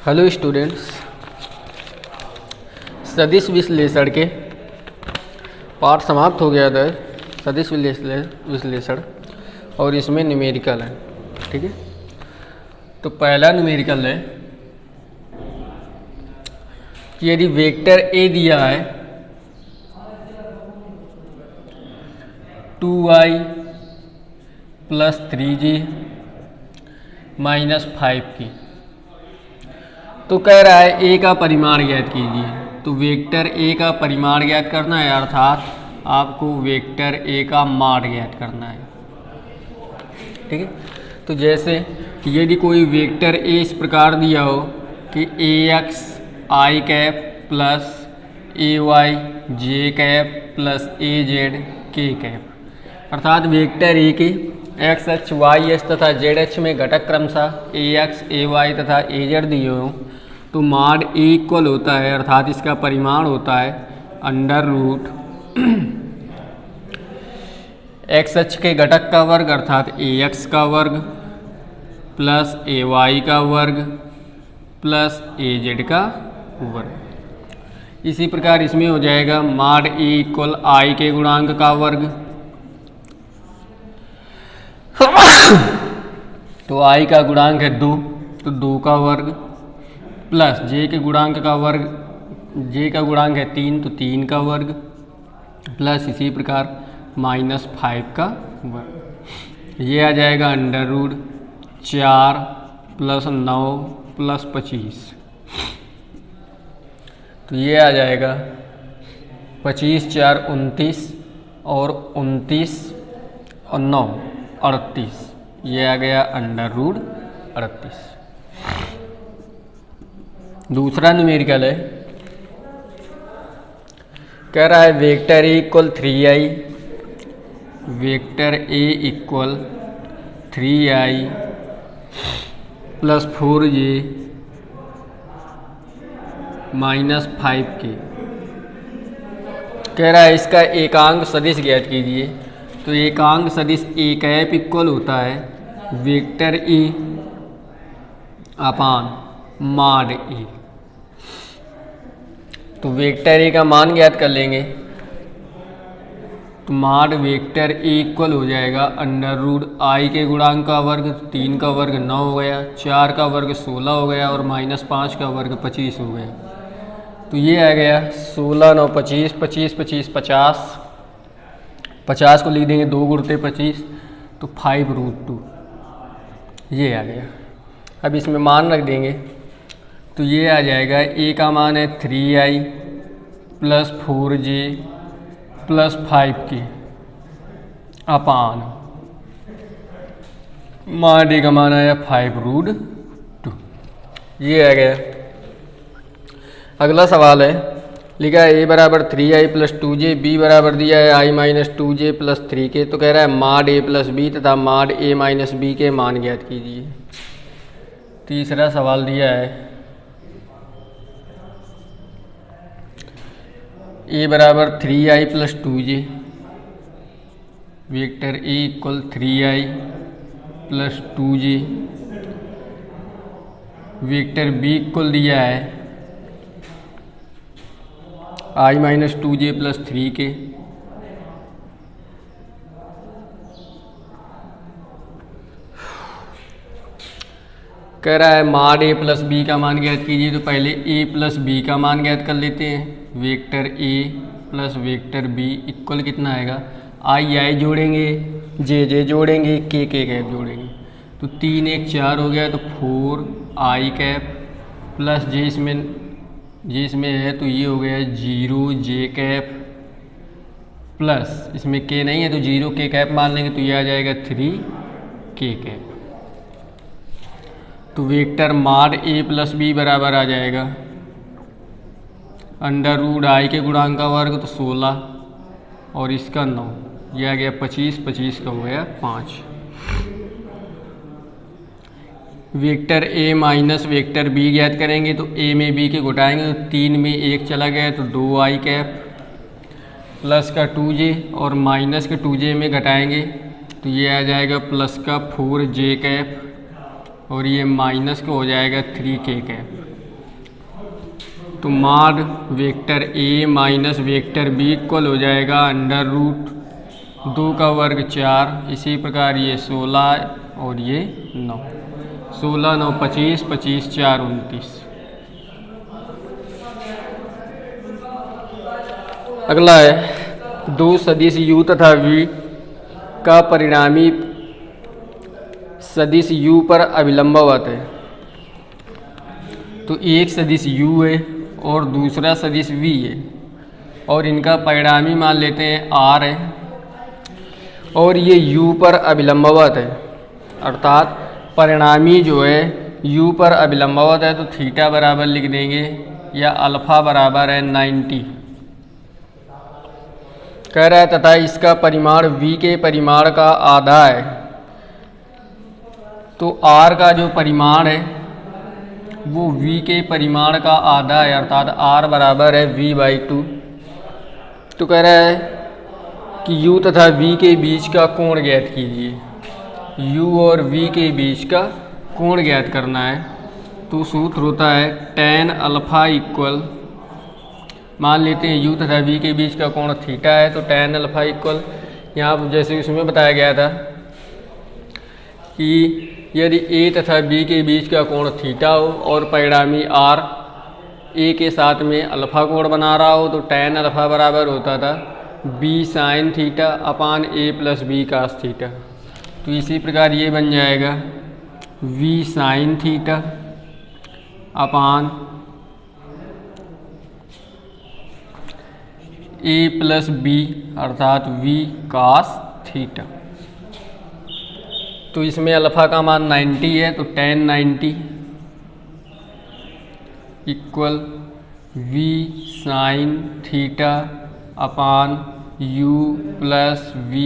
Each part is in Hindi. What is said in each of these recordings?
हेलो स्टूडेंट्स, सदिश विश्लेषण के पाठ समाप्त हो गया था। सदिश विश्लेषण और इसमें न्यूमेरिकल है। ठीक है, तो पहला न्यूमेरिकल है कि यदि वेक्टर ए दिया है 2y + 3j - 5 की, तो कह रहा है ए का परिमाण ज्ञात कीजिए। तो वेक्टर ए का परिमाण ज्ञात करना है, अर्थात आपको वेक्टर ए का मान ज्ञात करना है। ठीक है, तो जैसे यदि कोई वेक्टर ए इस प्रकार दिया हो कि ax i cap plus ay j cap plus az k cap, अर्थात वेक्टर ए के एक्स अक्ष वाई अक्ष तथा जेड अक्ष में घटक क्रमशः ax ay तथा az दिए हों, तो माड ए इक्वल होता है, अर्थात इसका परिमाण होता है अंडर रूट एक्स अक्ष के घटक का वर्ग अर्थात ax का वर्ग प्लस ay का वर्ग प्लस az का वर्ग। इसी प्रकार इसमें हो जाएगा माड ए इक्वल आई के गुणांक का वर्ग, तो आई का गुणांक है 2, तो 2 का वर्ग प्लस जे के गुणांक का वर्ग, जे का गुणांक है 3, तो 3 का वर्ग प्लस इसी प्रकार -5 का वर्ग। ये आ जाएगा अंडर रूट 4 + 9 + 25, तो ये आ जाएगा 25 4 29 और 29 और 9 38, ये आ गया अंडर रूट 38। दूसरा न्यूमेरिकल है, कह रहा है vector A equal 3i, vector A equal 3i + 4j - 5k। कह रहा है इसका एकांक सदिश ज्ञात कीजिए। तो एकांक सदिश ए कैप इक्वल होता है वेक्टर ए अपान माड ए। तो वेक्टर ए का मान ज्ञात कर लेंगे, तो माड वेक्टर ए इक्वल हो जाएगा अंडर रूट आई के गुणांक का वर्ग, 3 का वर्ग 9 हो गया, 4 का वर्ग 16 हो गया और -5 का वर्ग 25 हो गया। तो ये आ गया 16 9 25, 25 25 50, 50 को लिख देंगे 2 गुणते 25, तो 5√2 ये आ गया। अब इसमें मान रख देंगे, तो ये आ जाएगा ए का मान है 3i + 4j + 5k अपान माड ए का मान आया 5√2, ये आ गया। अगला सवाल है, लिखा है a बराबर 3i + 2j, b बराबर दिया है i - 2j + 3k। तो कह रहा है माड a + b तथा माड a - b के मान ज्ञात कीजिए। तीसरा सवाल दिया है a बराबर 3i + 2j, vector a equal 3i + 2j, vector b equal दिया है i - 2j + 3k। कह रहा है माड a + b का मान ज्ञात कीजिए। तो पहले a + b का मान ज्ञात कर लेते हैं। Vector a + vector b equal कितना आएगा, i जोड़ेंगे, j जोड़ेंगे, k कैप जोड़ेंगे, तो 3 1 4 हो गया, तो 4i कैप प्लस j इसमें है, तो ये हो गया 0j कैप प्लस इसमें k नहीं है तो 0k कैप मान लेंगे, तो ये आ जाएगा 3k कैप। तो वेक्टर माड a + b बराबर आ जाएगा अंडर रूट आई के गुणांक का वर्ग, तो 16 और इसका 9, यह आ गया 25, 25 का हो गया 5। Vector a minus vector b ज्ञात करेंगे, तो a में b के घटाएंगे, तो 3 में 1 चला गया, तो 2i कैप प्लस का 2j और माइनस के 2j में घटाएंगे, तो ये आ जाएगा प्लस का 4j कैप और ये माइनस का हो जाएगा 3k कैप। तो mod vector A minus vector B equal हो जाएगा अंडर रूट 2 का वर्ग 4। इसी प्रकार ये 16 और ये 9, 16 9 25, 25 4 29। अगला है दो सदिश u तथा v का परिणामी सदिश u पर अभिलंबवत है। तो एक सदिश u है और दूसरा सदिश v है और इनका परिणामी मान लेते हैं r है और ये u पर अभिलंबवत है, अर्थात परिणामी जो है u पर अभिलंबवत है। तो थीटा बराबर लिख देंगे या अल्फा बराबर है 90। कह रहा है तथा इसका परिमाण v के परिमाण का आधा है। तो r का जो परिमाण है वो v के परिमाण का आधा है, अर्थात r बराबर है v/2। तो कह रहा है कि u तथा v के बीच का कोण ज्ञात कीजिए। u और v के बीच का कोण ज्ञात करना है। तो सूत्र होता है tan अल्फा इक्वल, मान लेते हैं u तथा v के बीच का कोण थीटा है। तो tan अल्फा इक्वल, यहाँ जैसे उसमें बताया गया था कि यदि a तथा b के बीच का कोण थीटा हो और परिणामी r a के साथ में अल्फा कोण बना रहा हो तो tan अल्फा बराबर होता था b sine theta upon a plus b cos theta. तो इसी प्रकार ये बन जाएगा v sine theta upon a plus b अर्थात v कास थीटा। तो इसमें अल्फ़ा का मान 90 है तो tan 90 equal v sine theta upon u plus v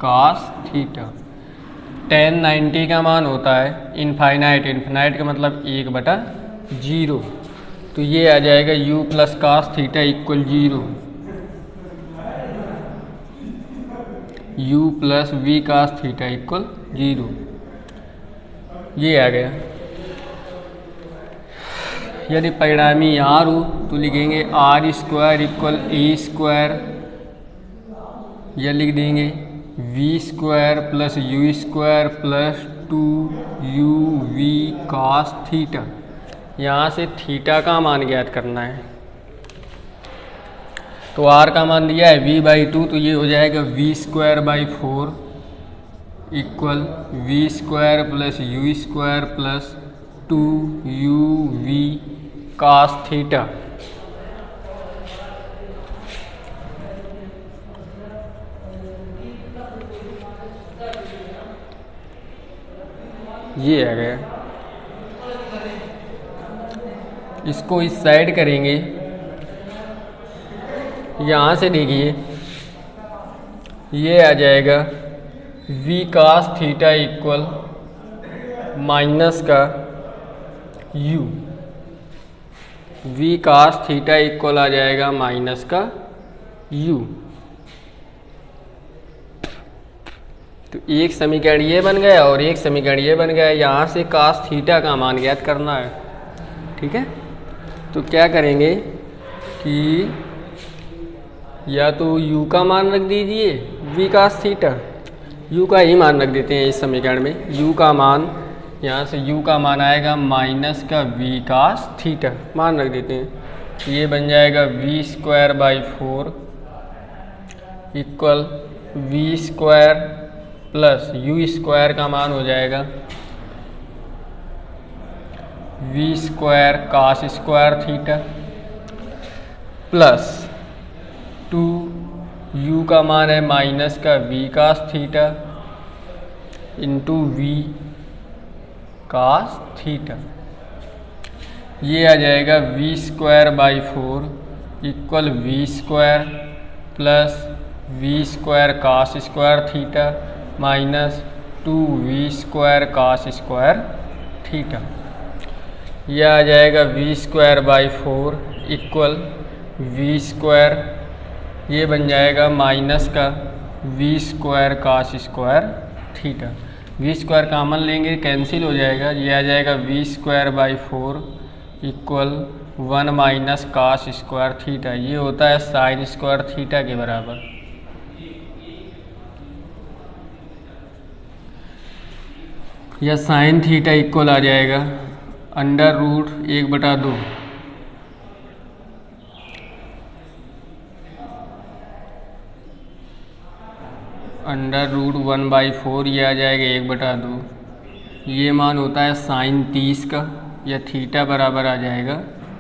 cos theta. tan 90 का मान होता है इनफाइनाइट, इनफाइनाइट का मतलब 1/0। तो ये आ जाएगा u plus cos theta equal 0, u plus v cos theta equal 0। ये आ गया। यदि परिणामी r हो तो लिखेंगे r square equal a square, या लिख देंगे v square plus u square plus 2uv cos theta. यहाँ से थीटा का मान ज्ञात करना है। तो r का मान दिया है v/2, तो ये हो जाएगा v square by 4 equal v square plus u square plus 2uv cos theta. ये आ गया। इसको इस साइड करेंगे, यहाँ से देखिए ये आ जाएगा v cos theta equal minus का u, v cos theta equal आ जाएगा माइनस का u। तो एक समीकरण ये बन गया और एक समीकरण ये बन गया। यहाँ से कास थीटा का मान ज्ञात करना है, ठीक है। तो क्या करेंगे कि या तो u का मान रख दीजिए v कास थीटा, u का ही मान रख देते हैं इस समीकरण में। u का मान, यहाँ से u का मान आएगा माइनस का v कास थीटा, मान रख देते हैं। ये बन जाएगा v square by 4 equal v square plus u square का मान हो जाएगा v square cos square theta plus 2u का मान है माइनस का v cos theta into v cos theta. ये आ जाएगा v square by 4 equal v square plus v square cos square theta minus 2v square cos square theta. यह आ जाएगा v square by 4 equal v square, ये बन जाएगा माइनस का v square cos square theta. v square common लेंगे कैंसिल हो जाएगा, ये आ जाएगा v square by 4 equal 1 minus cos square theta, ये होता है साइन स्क्वायर थीटा के बराबर। या साइन थीटा इक्वल आ जाएगा अंडर रूट 1/2 अंडर रूट 1/4, ये आ जाएगा 1/2। ये मान होता है साइन 30 का, या थीटा बराबर आ जाएगा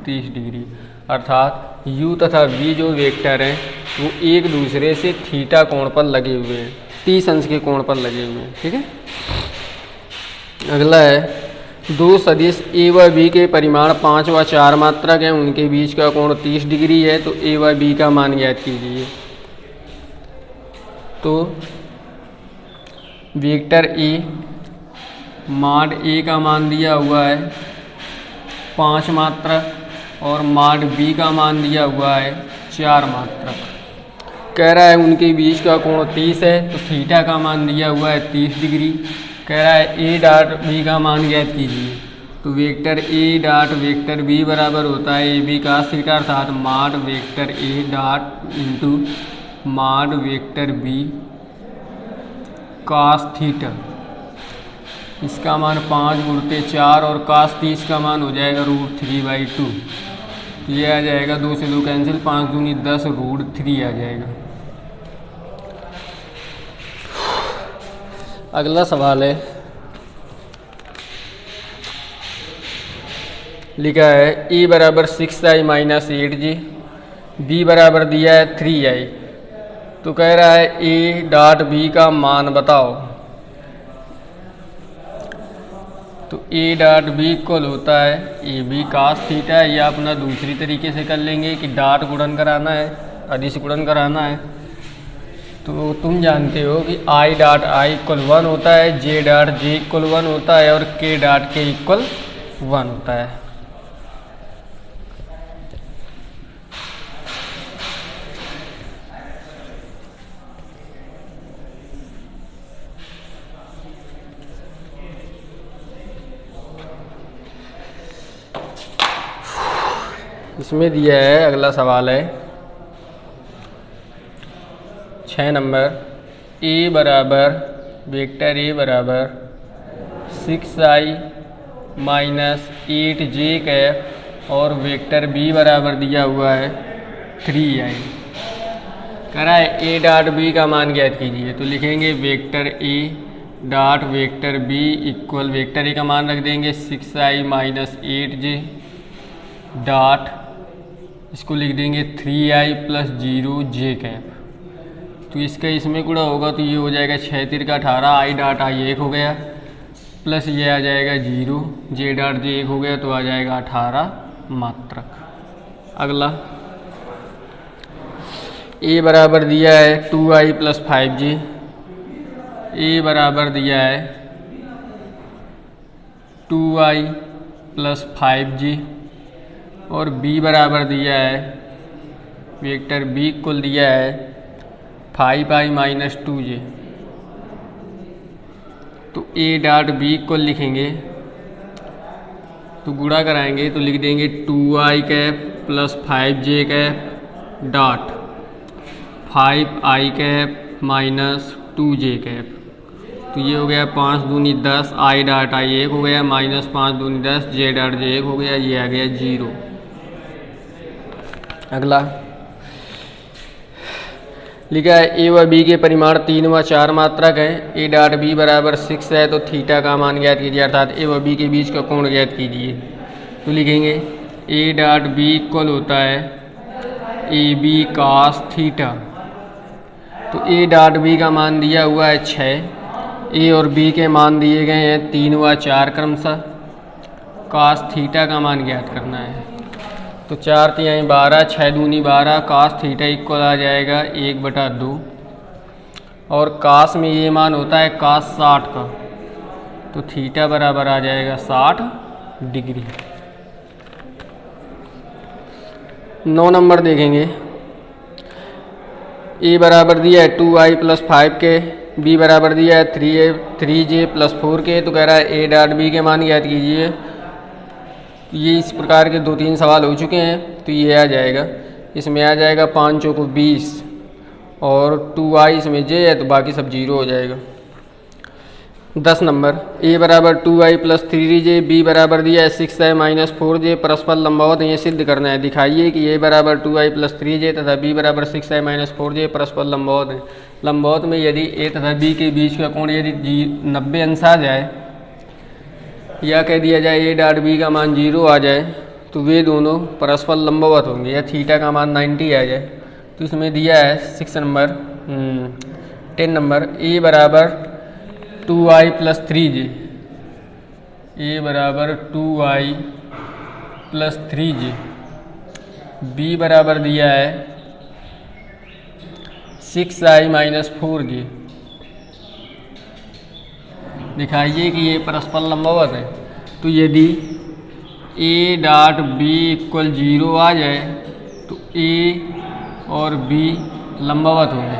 30 डिग्री। अर्थात u तथा v जो वेक्टर हैं वो एक दूसरे से थीटा कोण पर लगे हुए हैं, 30 अंश के कोण पर लगे हुए हैं। ठीक है। अगला है दो सदिश a व b के परिमाण 5 व 4 मात्रक हैं, उनके बीच का कोण 30 डिग्री है, तो a व b का मान ज्ञात कीजिए। तो वेक्टर a माड a का मान दिया हुआ है 5 मात्रक और माड b का मान दिया हुआ है 4 मात्रक। कह रहा है उनके बीच का कोण 30 है, तो थीटा का मान दिया हुआ है 30 डिग्री। कह रहा है a डॉट b का मान ज्ञात कीजिए। तो vector a dot vector b बराबर होता है ए बी कास थीटा, अर्थात माड वेक्टर a डॉट इंटू माड वेक्टर b कास थीटा। इसका मान 5 गुणते 4 और कास 30 का मान हो जाएगा √3/2। ये आ जाएगा 2 से 2 कैंसिल, 5 दूनी 10 √3 आ जाएगा। अगला सवाल है, लिखा है a बराबर 6i माइनस 8j, b बराबर दिया है 3i। तो कह रहा है a डॉट b का मान बताओ। तो a डॉट b इक्वल होता है ए बी कास थीटा, या अपना दूसरी तरीके से कर लेंगे कि डॉट गुणन कराना है, अदिश गुणन कराना है। तो तुम जानते हो कि i डॉट i इक्वल 1 होता है, j डॉट j इक्वल 1 होता है और k डॉट k इक्वल 1 होता है। इसमें दिया है, अगला सवाल है 6 नंबर, a बराबर वेक्टर a बराबर 6i माइनस 8j कैप और वेक्टर b बराबर दिया हुआ है 3i। कह रहा है a डॉट b का मान ज्ञात कीजिए। तो लिखेंगे vector a dot vector b equal vector a का मान रख देंगे 6i माइनस 8j डॉट, इसको लिख देंगे 3i प्लस 0j कैप। तो इसका इसमें गुणा होगा तो ये हो जाएगा 6 × 18, i डॉट i 1 हो गया, प्लस ये आ जाएगा 0, j डॉट j 1 हो गया, तो आ जाएगा 18 मात्रक। अगला a बराबर दिया है 2i प्लस 5j, a बराबर दिया है 2i प्लस 5j और b बराबर दिया है वेक्टर b इक्वल दिया है 5i माइनस 2j। तो a डॉट b इक्वल लिखेंगे तो गुणा कराएंगे तो लिख देंगे 2i cap plus 5j cap dot 5i cap minus 2j cap. तो ये हो गया 5 दूनी 10, i डॉट i 1 हो गया, माइनस 5 दूनी 10, j डॉट j 1 हो गया, ये आ गया 0। अगला लिखा है a व b के परिमाण 3 व 4 मात्रक हैं, a डॉट b बराबर 6 है, तो थीटा का मान ज्ञात कीजिए, अर्थात a व b के बीच का कोण ज्ञात कीजिए। तो लिखेंगे a डॉट b इक्वल होता है ए बी कास थीटा। तो a डॉट b का मान दिया हुआ है 6, a और b के मान दिए गए हैं 3 व 4 क्रमशः, कास थीटा का मान ज्ञात करना है। तो 4 × 12, 6 दूनी 12, कास थीटा इक्वल आ जाएगा 1/2 और कास में ये मान होता है कास 60 का, तो थीटा बराबर आ जाएगा 60 डिग्री। 9 नंबर देखेंगे, a बराबर दिया है 2i प्लस 5 के, b बराबर दिया है 3j प्लस 4 के। तो कह रहा है a डॉट b के मान ज्ञात कीजिए। तो ये इस प्रकार के 2-3 सवाल हो चुके हैं। तो ये आ जाएगा, इसमें आ जाएगा 5 चौको 20 और 2i इसमें j है तो बाकी सब 0 हो जाएगा। 10 नंबर a बराबर 2i प्लस 3j, b बराबर दिया है 6i माइनस 4j, परस्पर लंबवत ये सिद्ध करना है। दिखाइए कि a बराबर 2i प्लस 3j तथा b बराबर 6i माइनस 4j परस्पर लंबवत है। लंबवत में यदि a तथा b के बीच का कोण यदि 90 अंश आ जाए या कह दिया जाए a डॉट b का मान 0 आ जाए तो वे दोनों परस्पर लंबवत होंगे, या थीटा का मान 90 आ जाए। तो इसमें दिया है 10 नंबर a बराबर 2i प्लस 3j, a बराबर 2i प्लस 3j, b बराबर दिया है 6i माइनस 4j। दिखाइए कि ये परस्पर लंबवत है। तो यदि a डॉट b इक्वल 0 आ जाए तो a और b लंबवत होंगे।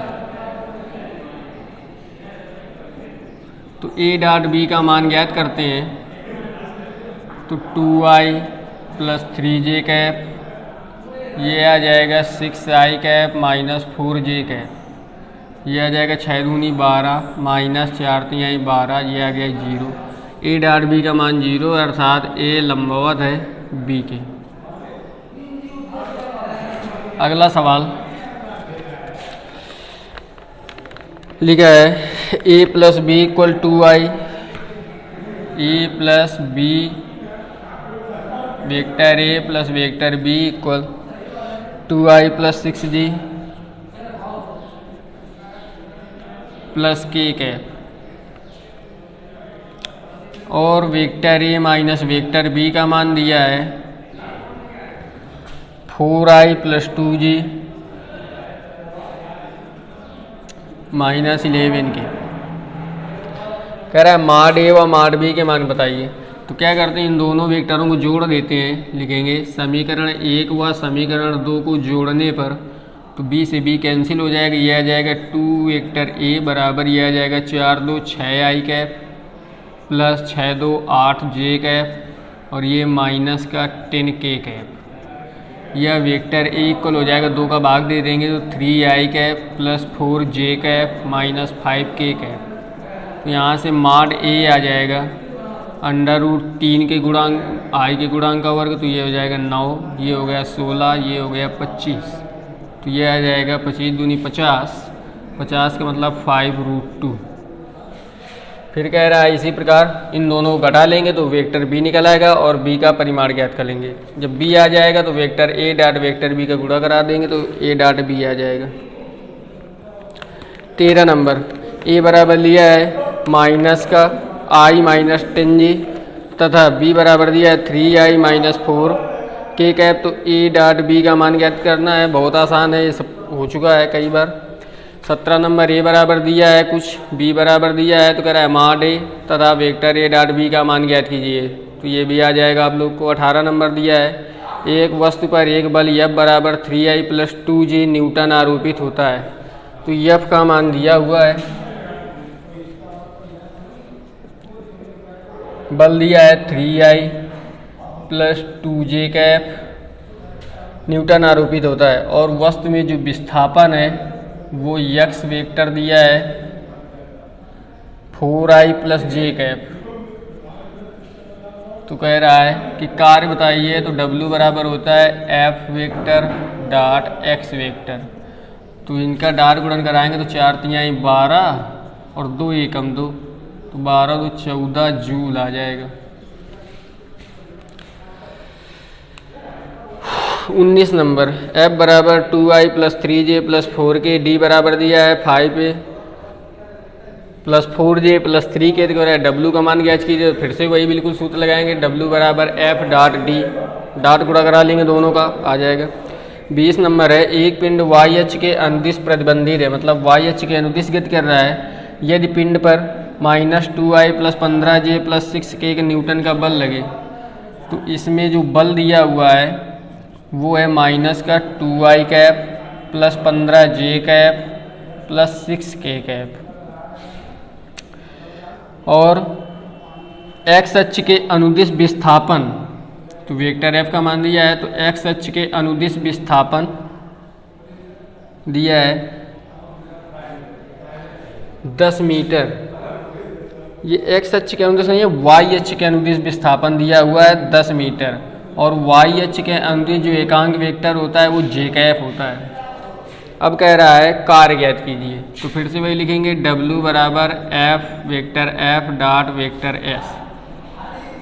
तो a डॉट b का मान ज्ञात करते हैं। तो 2i प्लस 3j कैप, ये आ जाएगा 6i cap minus 4j cap, ये आ जाएगा 6 दूनी 12 माइनस 4 तिहाई 12, ये आ गया 0। a डॉट b का मान 0 अर्थात a लंबवत है b के। अगला सवाल लिखा है a plus B equal 2i, a plus B vector a plus vector b equal 2i plus 6j plus k cap, और vector a minus vector b का मान दिया है 4i प्लस 2j माइनस 11 के। कह रहा है माड ए व माड बी के मान बताइए। तो क्या करते हैं, इन दोनों वेक्टरों को जोड़ देते हैं। लिखेंगे समीकरण 1 व समीकरण 2 को जोड़ने पर तो b से b कैंसिल हो जाएगा, ये आ जाएगा 2 वेक्टर a बराबर ये आ जाएगा 4 2 6i cap plus 6 2 8j cap और ये माइनस का 10k कैप। यह वेक्टर a इक्वल हो जाएगा 2 का भाग दे देंगे तो 3i cap plus 4j cap minus 5k cap. तो यहाँ से माड a आ जाएगा √3 के गुणांक i के गुणांक का वर्ग, तो ये हो जाएगा 9, ये हो गया 16, ये हो गया 25। तो ये आ जाएगा 25 दूनी 50, 50 का मतलब 5√2। फिर कह रहा है इसी प्रकार इन दोनों को घटा लेंगे तो वेक्टर b निकल आएगा और b का परिमाण ज्ञात कर लेंगे। जब b आ जाएगा तो vector a dot vector b का गुणा करा देंगे तो a डॉट b आ जाएगा। 13 नंबर a बराबर लिया है माइनस का i माइनस 10j तथा b बराबर दिया है 3i माइनस 4k कैप। तो a डॉट b का मान ज्ञात करना है, बहुत आसान है, ये सब हो चुका है कई बार। 17 नंबर a बराबर दिया है कुछ, b बराबर दिया है, तो कह रहा है माड a तथा वेक्टर a डॉट b का मान ज्ञात कीजिए। तो ये भी आ जाएगा आप लोग को। 18 नंबर दिया है एक वस्तु पर एक बल F बराबर 3i प्लस 2j न्यूटन आरोपित होता है। तो F का मान दिया हुआ है, बल दिया है 3i plus 2j cap, Newton आरोपित होता है, और वस्तु में जो विस्थापन है वो x वेक्टर दिया है 4i प्लस j कैप। तो कह रहा है कि कार्य बताइए। तो w बराबर होता है f vector dot x vector. तो इनका डॉट गुणन कराएंगे तो 4 तिहाई 12 और 2 एकम 2, तो 12 2 14 जूल आ जाएगा। 19 नंबर f बराबर 2i plus 3j plus 4k, d बराबर दिया है 5a plus 4j plus 3k। तो कह रहा है w का मान ज्ञात कीजिए। तो फिर से वही बिल्कुल सूत्र लगाएंगे, w बराबर f डॉट d, डॉट गुणा करा लेंगे दोनों का, आ जाएगा। 20 नंबर है एक पिंड YH के अनुदिश प्रतिबंधित है, मतलब YH के अनुदिश गति कर रहा है। यदि पिंड पर minus 2i plus 15j plus 6k के न्यूटन का बल लगे तो इसमें जो बल दिया हुआ है वो है माइनस का 2i cap plus 15j cap plus 6k cap, और x अक्ष के अनुदिश विस्थापन, तो वेक्टर एफ का मान दिया है, तो एक्स अक्ष के अनुदिश विस्थापन दिया है 10 मीटर। ये एक्स अक्ष के अनुदिश नहीं है, वाई अक्ष के अनुदिश विस्थापन दिया हुआ है 10 मीटर, और वाई अक्ष के अनुदिश जो एकांक वेक्टर होता है वो जे कैफ होता है। अब कह रहा है कार्य ज्ञात कीजिए, तो फिर से वही लिखेंगे W बराबर F vector F dot vector S.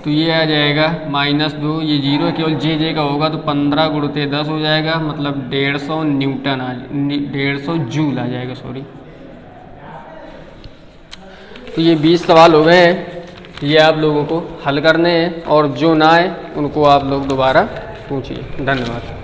तो ये आ जाएगा -2, ये 0 केवल जे का होगा, तो 15 गुणित 10 हो जाएगा, मतलब 150 न्यूटन 150 जूल आ जाएगा, सॉरी। तो ये 20 सवाल हो गए हैं, ये आप लोगों को हल करने हैं, और जो ना आए उनको आप लोग दोबारा पूछिए। धन्यवाद।